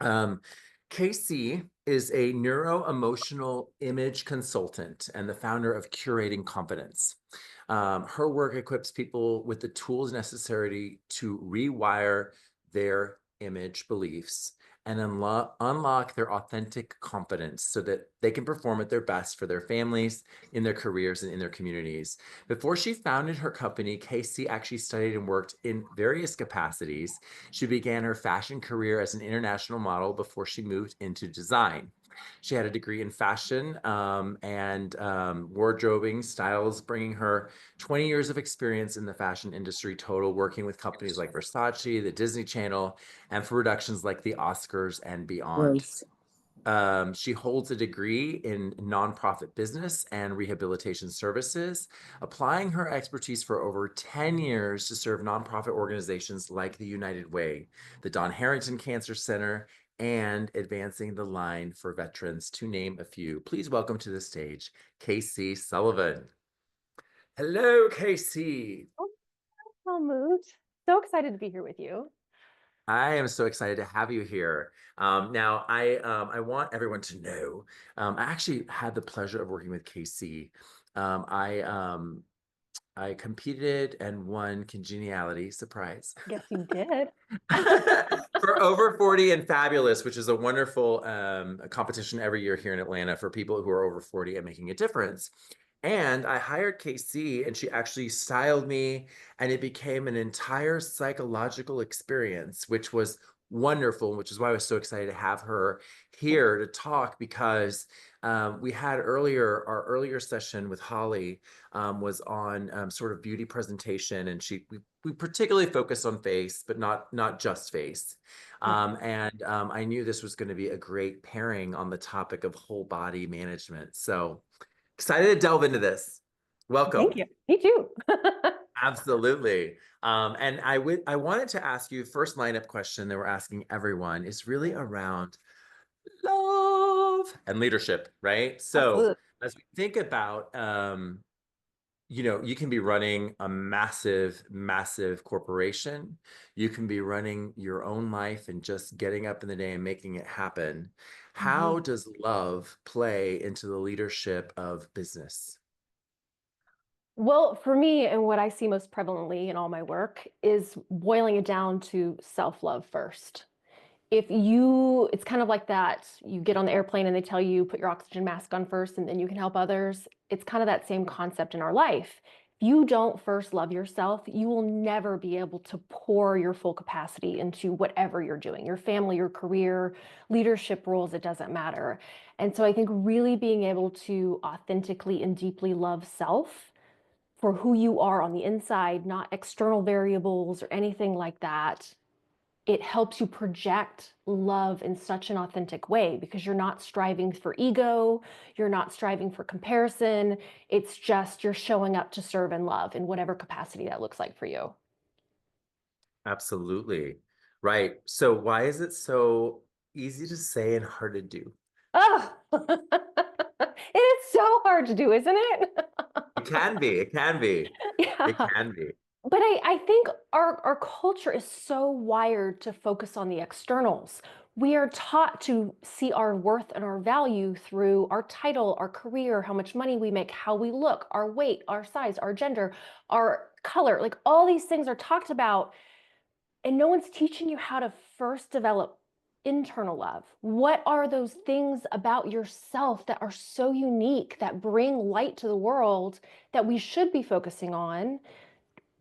Um, KC is a neuro-emotional image consultant and the founder of Curating Confidence. Her work equips people with the tools necessary to rewire their image beliefs and unlock their authentic confidence so that they can perform at their best for their families, in their careers, and in their communities. Before she founded her company, Casey actually studied and worked in various capacities. She began her fashion career as an international model before she moved into design. She had a degree in fashion and wardrobing styles, bringing her 20 years of experience in the fashion industry total, working with companies like Versace, the Disney Channel, and for productions like the Oscars and beyond. Nice. She holds a degree in nonprofit business and rehabilitation services, applying her expertise for over 10 years to serve nonprofit organizations like the United Way, the Don Harrington Cancer Center, and Advancing the Line for Veterans, to name a few. Please welcome to the stage, KC Sullivan. Hello, KC. Oh, Helmut. So excited to be here with you. I am so excited to have you here. Now, I want everyone to know I actually had the pleasure of working with KC. Um, I um, I competed and won Congeniality, surprise, Yes, you did. for Over 40 and Fabulous, which is a wonderful competition every year here in Atlanta for people who are over 40 and making a difference. And I hired KC, and she actually styled me, and it became an entire psychological experience, which was wonderful, which is why I was so excited to have her here to talk because we had our earlier session with Holly was on sort of beauty presentation, and we particularly focused on face, but not just face. And I knew this was going to be a great pairing on the topic of whole body management. So excited to delve into this. Thank Welcome. you. Me too. Absolutely. And I wanted to ask you first lineup question that we're asking everyone is really around love and leadership, right? So Absolutely. as we think about you can be running a massive, massive corporation. You can be running your own life and just getting up in the day and making it happen. Mhm. How does love play into the leadership of business? Well, for me, and what I see most prevalently in all my work is boiling it down to self-love first. It's kind of like that, you get on the airplane and they tell you put your oxygen mask on first and then you can help others. It's kind of that same concept in our life. If you don't first love yourself, you will never be able to pour your full capacity into whatever you're doing, your family, your career, leadership roles, it doesn't matter. And so I think really being able to authentically and deeply love self for who you are on the inside, not external variables or anything like that, it helps you project love in such an authentic way because you're not striving for ego, you're not striving for comparison. It's just you're showing up to serve and love in whatever capacity that looks like for you. Absolutely. Right. So why is it so easy to say and hard to do? Oh, it is so hard to do, isn't it? It can be. It can be. It Yeah. can be. But I think our culture is so wired to focus on the externals. We are taught to see our worth and our value through our title, our career, how much money we make, how we look, our weight, our size, our gender, our color. Like all these things are talked about, and no one's teaching you how to first develop internal love. What are those things about yourself that are so unique, that bring light to the world that we should be focusing on?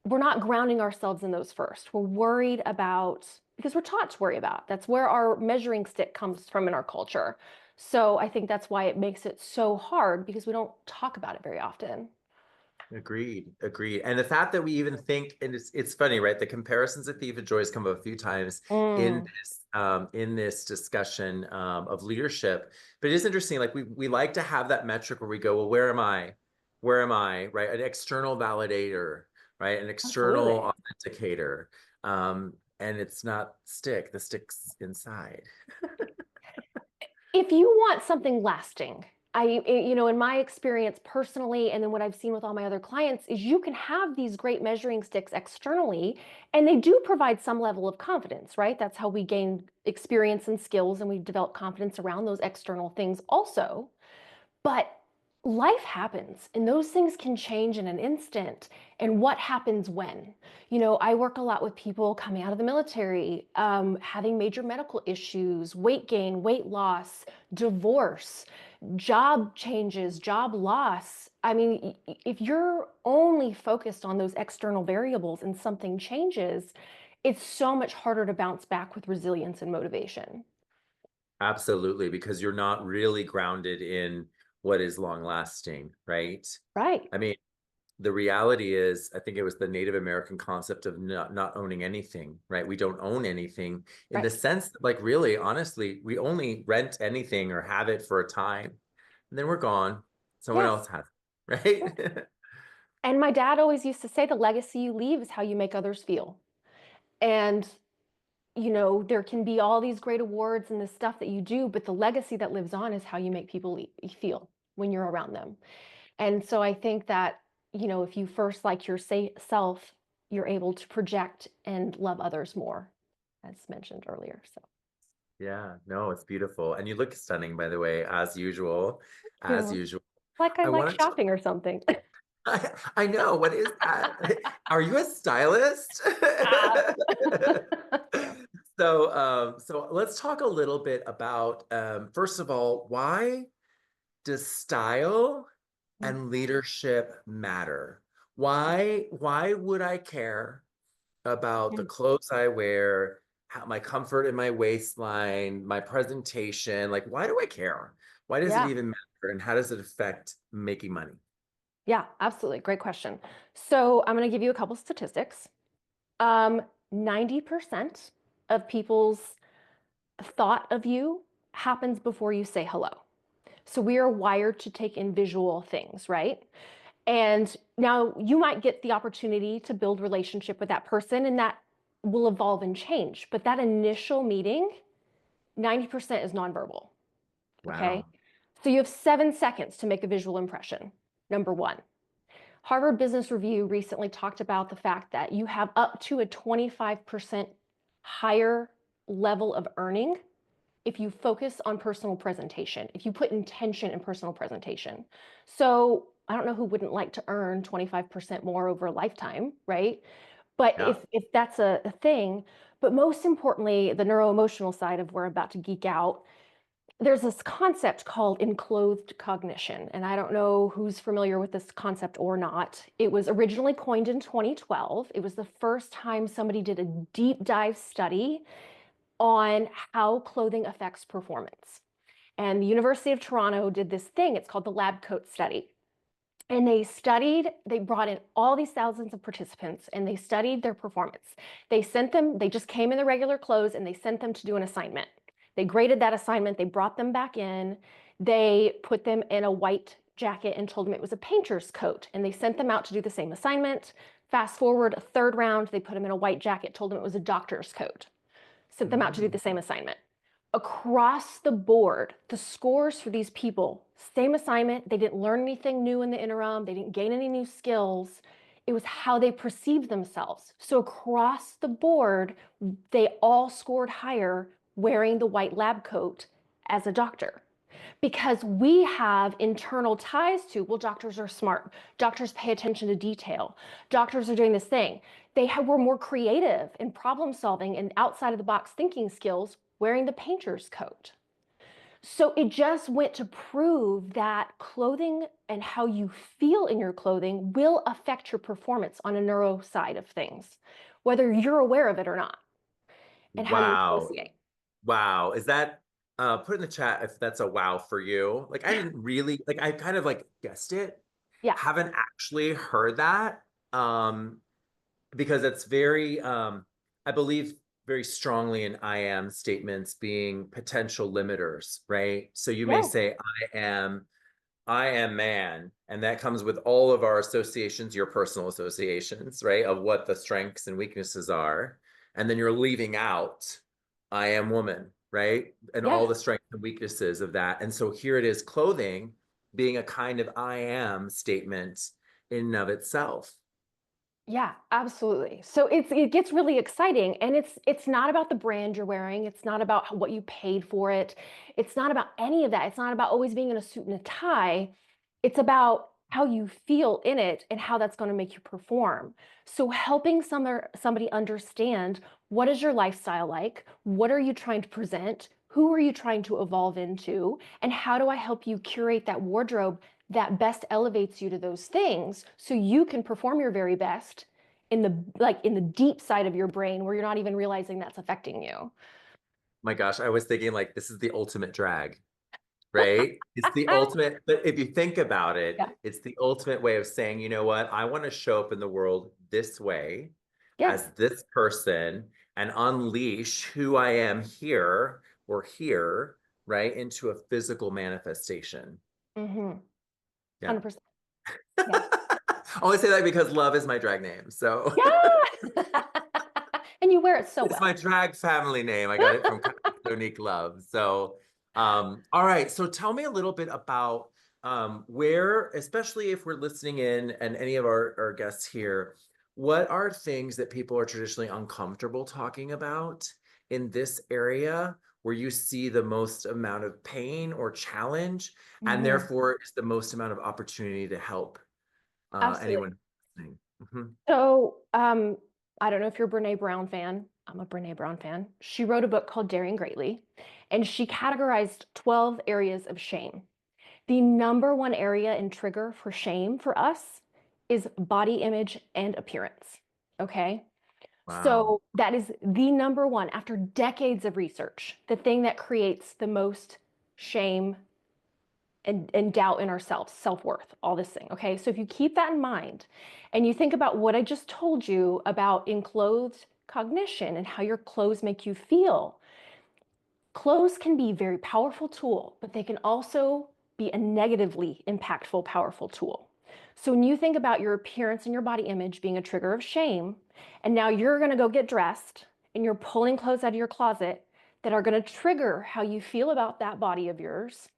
We're not grounding ourselves in those first. We're worried about, because we're taught to worry about. That's where our measuring stick comes from in our culture. So I think that's why it makes it so hard because we don't talk about it very often. Agreed, agreed. And the fact that we even think, and it's funny, right? The comparisons of Thief of Joys come up a few times Mm, in this discussion of leadership. But it is interesting, like we like to have that metric where we go, well, where am I? Where am I? Right? An external validator, right? An external absolutely. authenticator. And it's not stick, the stick's inside. If you want something lasting, In my experience personally, and then what I've seen with all my other clients is you can have these great measuring sticks externally, and they do provide some level of confidence, right? That's how we gain experience and skills, and we develop confidence around those external things also. But life happens and those things can change in an instant. And what happens when? I work a lot with people coming out of the military, having major medical issues, weight gain, weight loss, divorce, job changes, job loss. I mean, if you're only focused on those external variables and something changes, it's so much harder to bounce back with resilience and motivation. Absolutely, because you're not really grounded in what is long lasting, right? Right, I mean, the reality is, I think it was the Native American concept of not owning anything, right? We don't own anything in the right. sense that, like, really, honestly, we only rent anything or have it for a time, and then we're gone. Someone Yes. else has it, right? And my dad always used to say the legacy you leave is how you make others feel. And, there can be all these great awards and the stuff that you do, but the legacy that lives on is how you make people feel when you're around them. And so I think that, if you first like your self, you're able to project and love others more, as mentioned earlier. So, Yeah, no, it's beautiful. And you look stunning, by the way, as usual, as yeah, usual. like I I like wanted to, shopping or something. I know, what is that? Are you a stylist? Ah. Yeah. So let's talk a little bit about, first of all, why does style Mm. and leadership matter? Why would I care about the Mm. clothes I wear, how, my comfort in my waistline, my presentation? Like, why do I care? Why does it Yeah. even matter? And how does it affect making money? Yeah, absolutely. Great question. So I'm going to give you a couple statistics. 90% of people's thought of you happens before you say hello. So we are wired to take in visual things, right? And now you might get the opportunity to build relationship with that person and that will evolve and change. But that initial meeting, 90% is nonverbal. Okay. Wow. So you have 7 seconds to make a visual impression. Number one. Harvard Business Review recently talked about the fact that you have up to a 25% higher level of earning if you focus on personal presentation, if you put intention in personal presentation. So I don't know who wouldn't like to earn 25% more over a lifetime, right? But Yeah. if that's a thing, but most importantly, the neuroemotional side of where I'm about to geek out, there's this concept called enclothed cognition, and I don't know who's familiar with this concept or not. It was originally coined in 2012. It was the first time somebody did a deep dive study on how clothing affects performance. And the University of Toronto did this thing, it's called the lab coat study. And they brought in all these thousands of participants and they studied their performance. They just came in the regular clothes and they sent them to do an assignment. They graded that assignment, they brought them back in, they put them in a white jacket and told them it was a painter's coat, and they sent them out to do the same assignment. Fast forward a third round, they put them in a white jacket, told them it was a doctor's coat, sent them out to do Mm. the same assignment. Across the board, the scores for these people, same assignment, they didn't learn anything new in the interim, they didn't gain any new skills. It was how they perceived themselves. So across the board, they all scored higher wearing the white lab coat as a doctor. Because we have internal ties to, well, doctors are smart. Doctors pay attention to detail. Doctors are doing this thing. Were more creative in problem solving and outside of the box thinking skills wearing the painter's coat. So it just went to prove that clothing and how you feel in your clothing will affect your performance on a neuro side of things, whether you're aware of it or not, and how you Wow. associate. Wow. Is that put in the chat if that's a wow for you? Like, I didn't really, like, I kind of like guessed it. Yeah. Haven't actually heard that. Because it's very I believe very strongly in I am statements being potential limiters, right? So you may Yeah. say I am man, and that comes with all of our associations, your personal associations, right, of what the strengths and weaknesses are. And then you're leaving out I am woman, right? And all Yes. the strengths and weaknesses of that. And so here it is, clothing. being a kind of I am statement in and of itself. Yeah, absolutely. So it gets really exciting, and it's not about the brand you're wearing. It's not about what you paid for it. It's not about any of that. It's not about always being in a suit and a tie. It's about how you feel in it and how that's going to make you perform. So helping somebody understand, what is your lifestyle like? What are you trying to present? Who are you trying to evolve into? And how do I help you curate that wardrobe that best elevates you to those things so you can perform your very best in the deep side of your brain where you're not even realizing that's affecting you. My gosh, I was thinking like this is the ultimate drag, right? It's the ultimate, but if you think about it, Yeah. it's the ultimate way of saying, you know what, I want to show up in the world this way Yeah. as this person and unleash who I am here or here, right, into a physical manifestation. Mm-hmm. Yeah. 100%. Yeah. I only say that because Love is my drag name. So Yeah. And you wear it so it's my well. drag family name. I got it from Unique Love. So, all right. So tell me a little bit about where, especially if we're listening in and any of our guests here, what are things that people are traditionally uncomfortable talking about in this area where you see the most amount of pain or challenge, and Mhm. therefore is the most amount of opportunity to help Absolutely. anyone listening? Mhm. So, I don't know if you're a Brene Brown fan. I'm a Brene Brown fan. She wrote a book called Daring Greatly, and she categorized 12 areas of shame. The number one area and trigger for shame for us is body image and appearance. Okay. Wow. So that is the number one, after decades of research, the thing that creates the most shame and doubt in ourselves, self-worth, all this thing. Okay. So if you keep that in mind and you think about what I just told you about enclothed cognition and how your clothes make you feel, clothes can be a very powerful tool, but they can also be a negatively impactful, powerful tool. So when you think about your appearance and your body image being a trigger of shame, and now you're going to go get dressed and you're pulling clothes out of your closet that are going to trigger how you feel about that body of yours,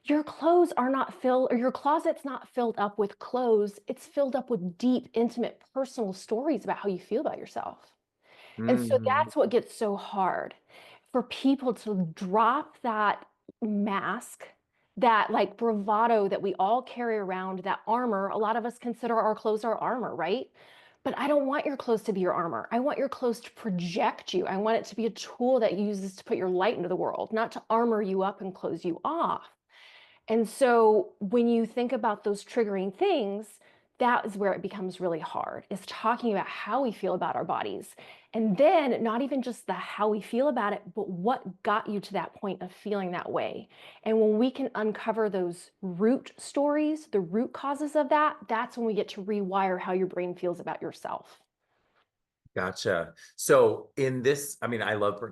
your clothes are not filled, or your closet's not filled up with clothes. It's filled up with deep, intimate, personal stories about how you feel about yourself. And so Mhm. that's what gets so hard for people to drop that mask, that like bravado that we all carry around, that armor. A lot of us consider our clothes our armor, right? But I don't want your clothes to be your armor. I want your clothes to project you. I want it to be a tool that uses to put your light into the world, not to armor you up and close you off. And so when you think about those triggering things, that is where it becomes really hard, is talking about how we feel about our bodies. And then not even just the how we feel about it, but what got you to that point of feeling that way. And when we can uncover those root stories, the root causes of that, that's when we get to rewire how your brain feels about yourself. Gotcha. So in this, I mean, I love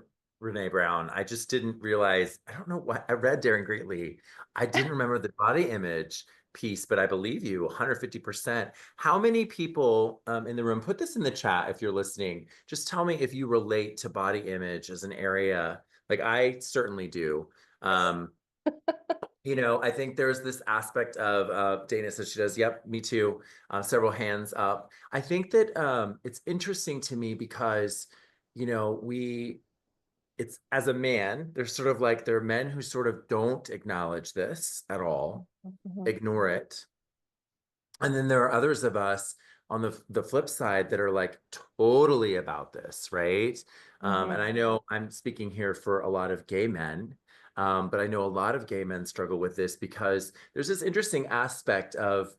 Brene Brown. I just didn't realize, I don't know what, I read Daring Greatly. I didn't remember the body image piece, but I believe you 150%. How many people in the room, put this in the chat if you're listening, just tell me if you relate to body image as an area. Like I certainly do. Um, I think there's this aspect of Dana says she does. Yep, me too. Several hands up. I think that it's interesting to me because, we it's as a man, there's sort of like there are men who sort of don't acknowledge this at all, Mhm. ignore it, and then there are others of us on the flip side that are like totally about this, right? And Mhm. I know I'm speaking here for a lot of gay men, but I know a lot of gay men struggle with this because there's this interesting aspect of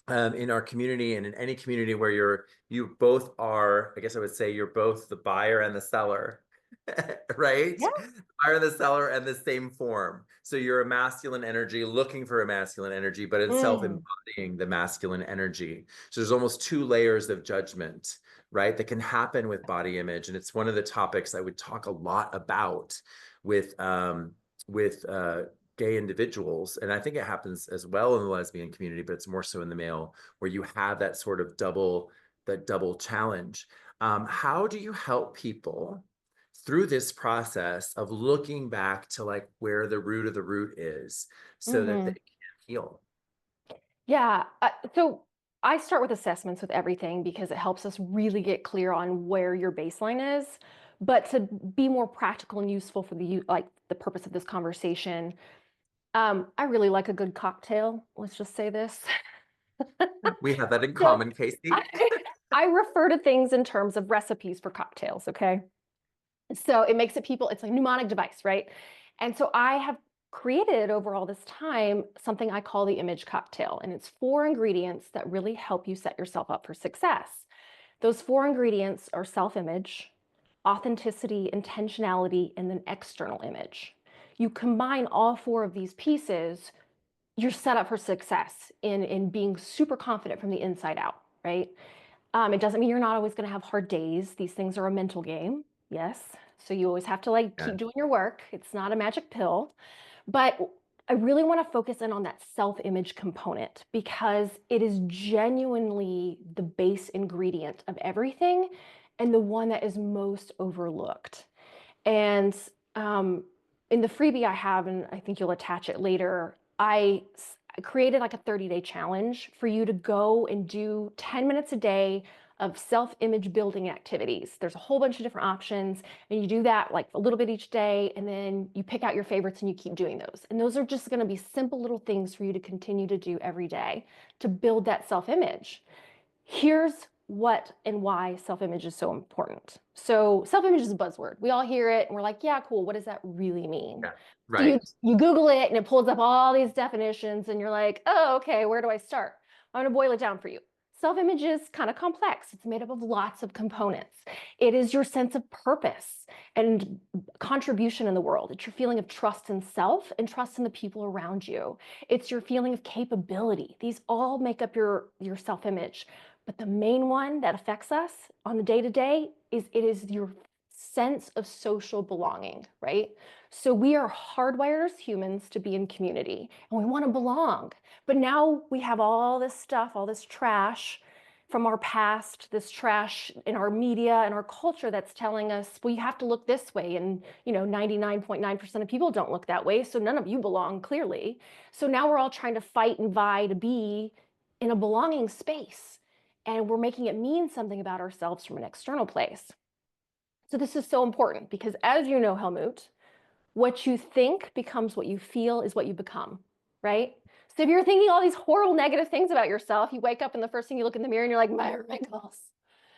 in our community and in any community where you both are, I guess I would say you're both the buyer and the seller, right? Yeah. Buyer and the seller and the same form. So you're a masculine energy looking for a masculine energy, but it's Mm. self-embodying the masculine energy. So there's almost two layers of judgment, right? That can happen with body image. And it's one of the topics I would talk a lot about with with gay individuals. And I think it happens as well in the lesbian community, but it's more so in the male, where you have that sort of that double challenge. How do you help people through this process of looking back to like where the root of the root is so that they Hmm. can heal. Yeah. So I start with assessments with everything because it helps us really get clear on where your baseline is. But to be more practical and useful for like the purpose of this conversation, I really like a good cocktail. Let's just say this. We have that in So common, Casey. I, I refer to things in terms of recipes for cocktails, okay? So it makes it it's a mnemonic device, right? And so I have created over all this time something I call the image cocktail. And it's 4 ingredients that really help you set yourself up for success. Those 4 ingredients are self-image, authenticity, intentionality, and then external image. You combine all 4 of these pieces, you're set up for success in being super confident from the inside out, right? It doesn't mean you're not always going to have hard days. These things are a mental game. Yes. So you always have to like keep Yeah. doing your work. It's not a magic pill. But I really want to focus in on that self-image component because it is genuinely the base ingredient of everything and the one that is most overlooked. And um, in the freebie I have, and I think you'll attach it later, I created like a 30-day challenge for you to go and do 10 minutes a day of self-image building activities. There's a whole bunch of different options, and you do that like a little bit each day, and then you pick out your favorites and you keep doing those. And those are just going to be simple little things for you to continue to do every day to build that self-image. Here's what and why self-image is so important. So self-image is a buzzword. We all hear it and we're like, yeah, cool. What does that really mean? Yeah. So you, Right. you Google it and it pulls up all these definitions and you're like, oh, okay, where do I start? I'm going to boil it down for you. Self-image is kind of complex. It's made up of lots of components. It is your sense of purpose and contribution in the world. It's your feeling of trust in self and trust in the people around you. It's your feeling of capability. These all make up your self-image. But the main one that affects us on the day to day is it is your sense of social belonging, right? So we are hardwired as humans to be in community and we want to belong. But now we have all this stuff, all this trash from our past, this trash in our media and our culture that's telling us, well, you have to look this way. And, 99.9% of people don't look that way. So none of you belong, clearly. So now we're all trying to fight and vie to be in a belonging space. And we're making it mean something about ourselves from an external place. So this is so important because, as you know, Helmut, what you think becomes what you feel is what you become, right? So if you're thinking all these horrible negative things about yourself, you wake up and the first thing you look in the mirror and you're like, my wrinkles,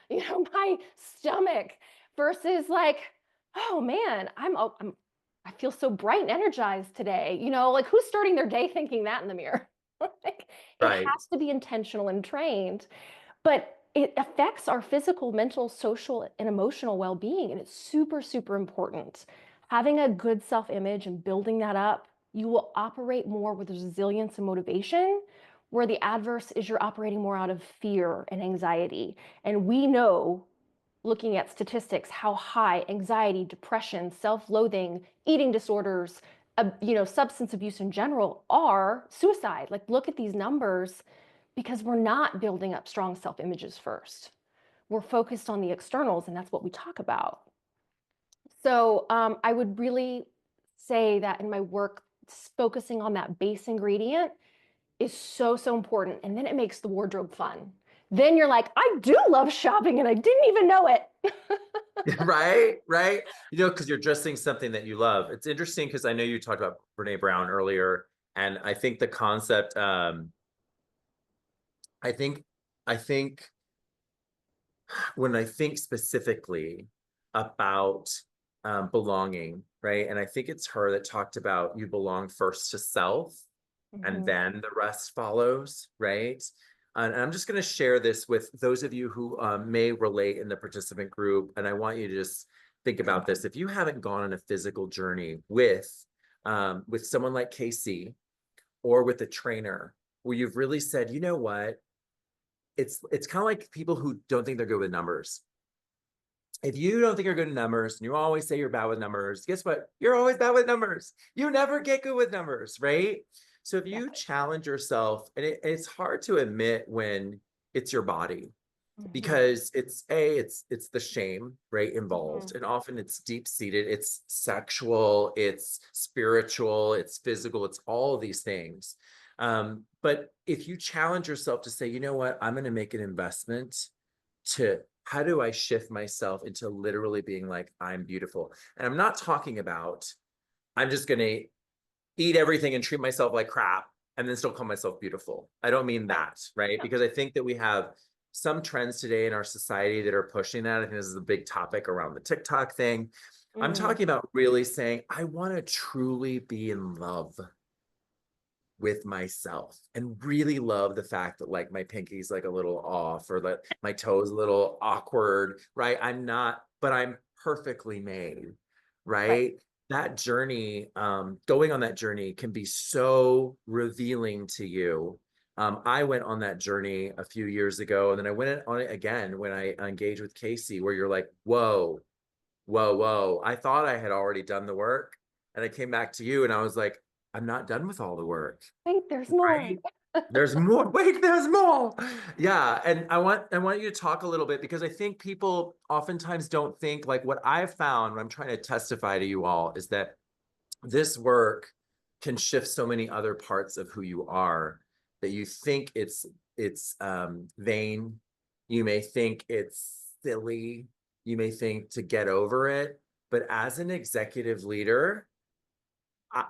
my stomach, versus like, oh man, I feel so bright and energized today. Like who's starting their day thinking that in the mirror? Like, it Right. has to be intentional and trained, but it affects our physical, mental, social, and emotional well-being. And it's super, super important. Having a good self-image and building that up, you will operate more with resilience and motivation, where the adverse is you're operating more out of fear and anxiety. And we know, looking at statistics, how high anxiety, depression, self-loathing, eating disorders, substance abuse in general are suicide. Like, look at these numbers because we're not building up strong self-images first. We're focused on the externals, and that's what we talk about. So I would really say that in my work, focusing on that base ingredient is so, so important. And then it makes the wardrobe fun. Then you're like, I do love shopping and I didn't even know it. Right. Right. Because you're dressing something that you love. It's interesting because I know you talked about Brene Brown earlier. And I think the concept, I think, I think when I think specifically about belonging, right? And I think it's her that talked about you belong first to self and Mhm. then the rest follows, right? And I'm just going to share this with those of you who may relate in the participant group. And I want you to just think about this. If you haven't gone on a physical journey with someone like KC or with a trainer, where you've really said, you know what, it's kind of like people who don't think they're good with numbers. If you don't think you're good with numbers and you always say you're bad with numbers, guess what? You're always bad with numbers. You never get good with numbers, right? So if Yeah. you challenge yourself, and it's hard to admit when it's your body. Mhm. because it's the shame, right, Mhm. involved, and often it's deep seated, it's sexual, it's spiritual, it's physical, it's all of these things. But if you challenge yourself to say, you know what, I'm going to make an investment to how do I shift myself into literally being like, I'm beautiful. And I'm not talking about I'm just going to eat everything and treat myself like crap and then still call myself beautiful. I don't mean Right. that, right? Yeah. Because I think that we have some trends today in our society that are pushing that. I think this is a big topic around the TikTok thing. I'm Mm. talking about really saying, I want to truly be in love with myself and really love the fact that like my pinky's like a little off or that my toe's a little awkward, right? I'm not, but I'm perfectly made, Right. right? That journey, going on that journey can be so revealing to you. I went on that journey a few years ago, and then I went on it again when I engaged with Casey, where you're like, whoa, whoa, whoa. I thought I had already done the work. And I came back to you and I was like, I'm not done with all the work, Wait, there's more. right? There's more. Wait, there's more. Yeah. And I want you to talk a little bit because I think people oftentimes don't think like what I've found when I'm trying to testify to you all is that this work can shift so many other parts of who you are that you think it's vain. You may think it's silly. You may think to get over it. But as an executive leader,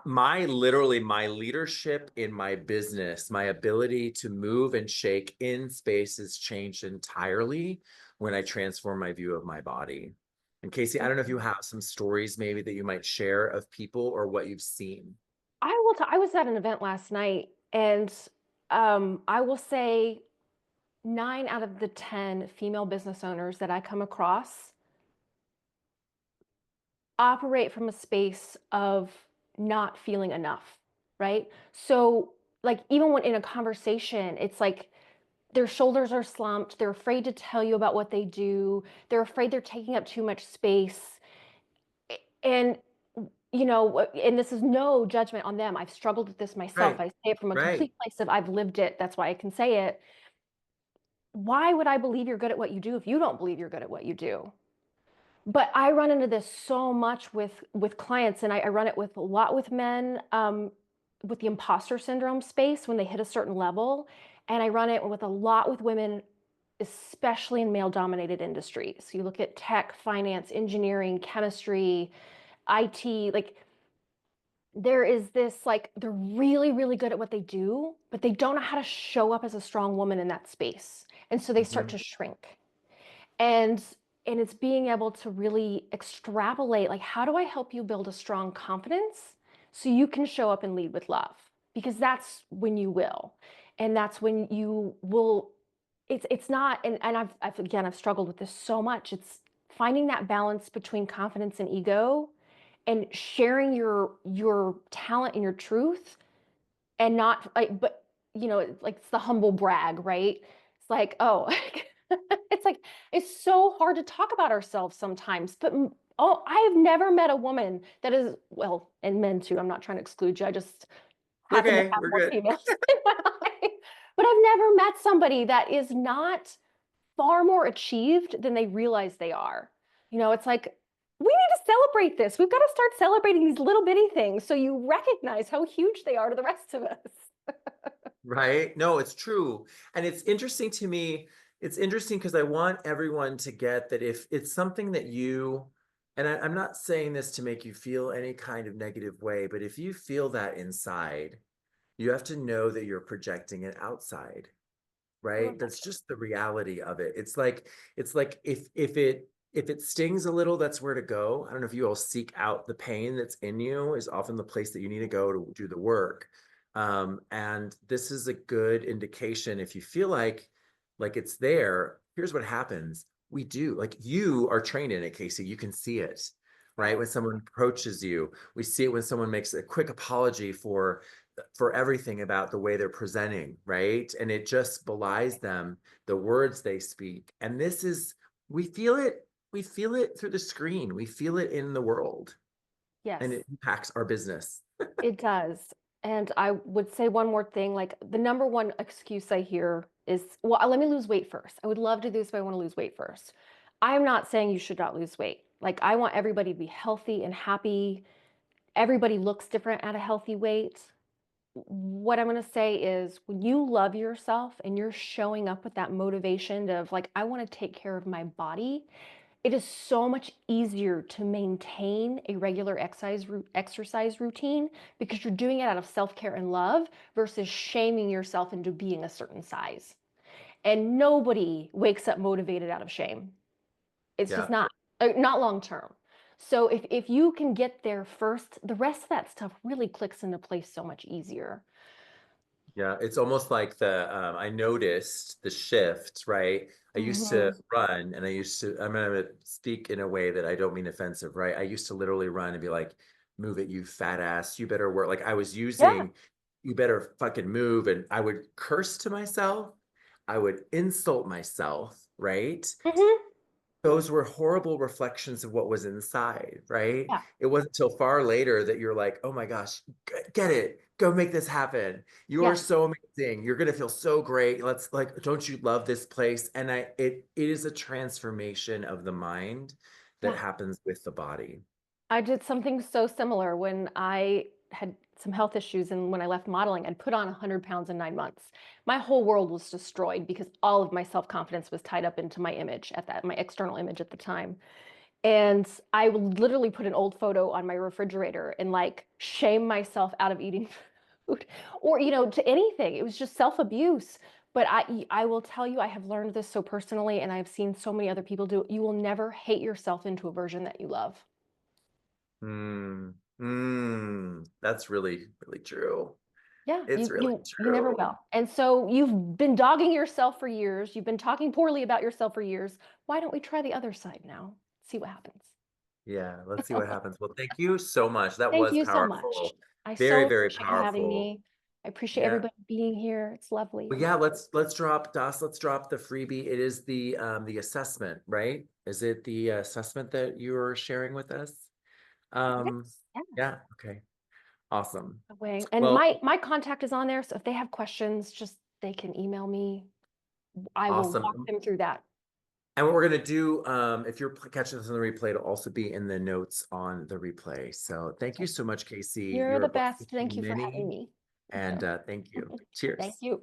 my literally my leadership in my business, my ability to move and shake in spaces changed entirely when I transformed my view of my body. And Casey, I don't know if you Mhm. have some stories maybe that you might share of people or what you've seen. I was at an event last night, and I will say 9 out of the 10 female business owners that I come across operate from a space of not feeling enough, right? So, like, even when in a conversation, it's like their shoulders are slumped, they're afraid to tell you about what they do, they're afraid they're taking up too much space. And, and this is no judgment on them. I've struggled with this myself. Right, I say it from a right. complete place of I've lived it. That's why I can say it. Why would I believe you're good at what you do if you don't believe you're good at what you do? But I run into this so much with clients, and I run it with a lot with men, with the imposter syndrome space when they hit a certain level, and I run it with a lot with women, especially in male-dominated industries. You look at tech, finance, engineering, chemistry, IT, like there is this like they're really, really good at what they do, but they don't know how to show up as a strong woman in that space, and so they start Mhm. to shrink. And it's being able to really extrapolate, like, how do I help you build a strong confidence so you can show up and lead with love? Because that's when you will. And that's when you will it's not and I've again I've struggled with this so much. It's finding that balance between confidence and ego and sharing your talent and your truth and not like but like it's the humble brag, right? It's like, oh, it's like it's so hard to talk about ourselves sometimes, but oh, I have never met a woman that is well, and men too. I'm not trying to exclude you. I just happen to Okay, have we're more good. females in my life. But I've never met somebody that is not far more achieved than they realize they are. It's like we need to celebrate this. We've got to start celebrating these little bitty things so you recognize how huge they are to the rest of us. Right? No, it's true. And it's interesting to me. It's interesting because I want everyone to get that if it's something that you, and I'm not saying this to make you feel any kind of negative way, but if you feel that inside, you have to know that you're projecting it outside, I love right? that. That's just the reality of it. It's like if it stings a little, that's where to go. I don't know if you all seek out the pain that's in you is often the place that you need to go to do the work. And this is a good indication if you feel like it's there, here's what happens. We do like you are trained in it, Casey. You can see it, right? Right. When someone approaches you, we see it when someone makes a quick apology for everything about the way they're presenting, right? And it just belies them, the words they speak. And this is, we feel it through the screen, we feel it in the world, and Yes, it impacts our business. it does. And I would say one more thing, like the number one excuse I hear is, well, let me lose weight first. I would love to do this, but I want to lose weight first. I am not saying you should not lose weight. Like, I want everybody to be healthy and happy. Everybody looks different at a healthy weight. What I'm going to say is when you love yourself and you're showing up with that motivation of like, I want to take care of my body, it is so much easier to maintain a regular exercise routine because you're doing it out of self-care and love versus shaming yourself into being a certain size. And nobody wakes up motivated out of shame. It's just Yeah. not long term. So if you can get there first, the rest of that stuff really clicks into place so much easier. Yeah, it's almost like I noticed the shift, right? I used to Hmm. run and I'm going to speak in a way that I don't mean offensive, right? I used to literally run and be like, move it, you fat ass, you better work. Like I was Yeah. using, you better fucking move. And I would curse to myself. I would insult myself, right? Hmm. Those were horrible reflections of what was inside, right? Yeah. It wasn't until far later that you're like, oh my gosh, get it, go make this happen. You are Yes. so amazing. You're gonna feel so great. Let's like, don't you love this place? And it is a transformation of the mind that Yeah. happens with the body. I did something so similar when I had some health issues and when I left modeling, I'd put on 100 pounds in 9 months. My whole world was destroyed because all of my self-confidence was tied up into my image at that, my external image at the time. And I would literally put an old photo on my refrigerator and like shame myself out of eating food or, to anything. It was just self-abuse. But I will tell you, I have learned this so personally, and I've seen so many other people do it. You will never hate yourself into a version that you love. That's really, really true. Yeah, It's you really you you never true. will. And so you've been dogging yourself for years. You've been talking poorly about yourself for years. Why don't we try the other side now? See what happens. Yeah, let's see what happens. Well, thank you so much. That Thank was you so much. powerful. I Very, so very appreciate you having powerful. me. I appreciate Yeah. everybody being here. It's lovely. Well, yeah, let's drop Das, let's drop the freebie. It is the assessment, right? Is it the assessment that you're sharing with us? Um, Yes, yes. yeah, okay. Awesome. Away. And Well, my contact is on there, so if they have questions, just they can email me. I will walk awesome. them through that. And what we're gonna do, if you're catching this on the replay, it'll also be in the notes on the replay. So thank you Okay. so much, Casey. You're You're the a blessing best. to Thank you for having many, me. and thank you. Thank Cheers. you.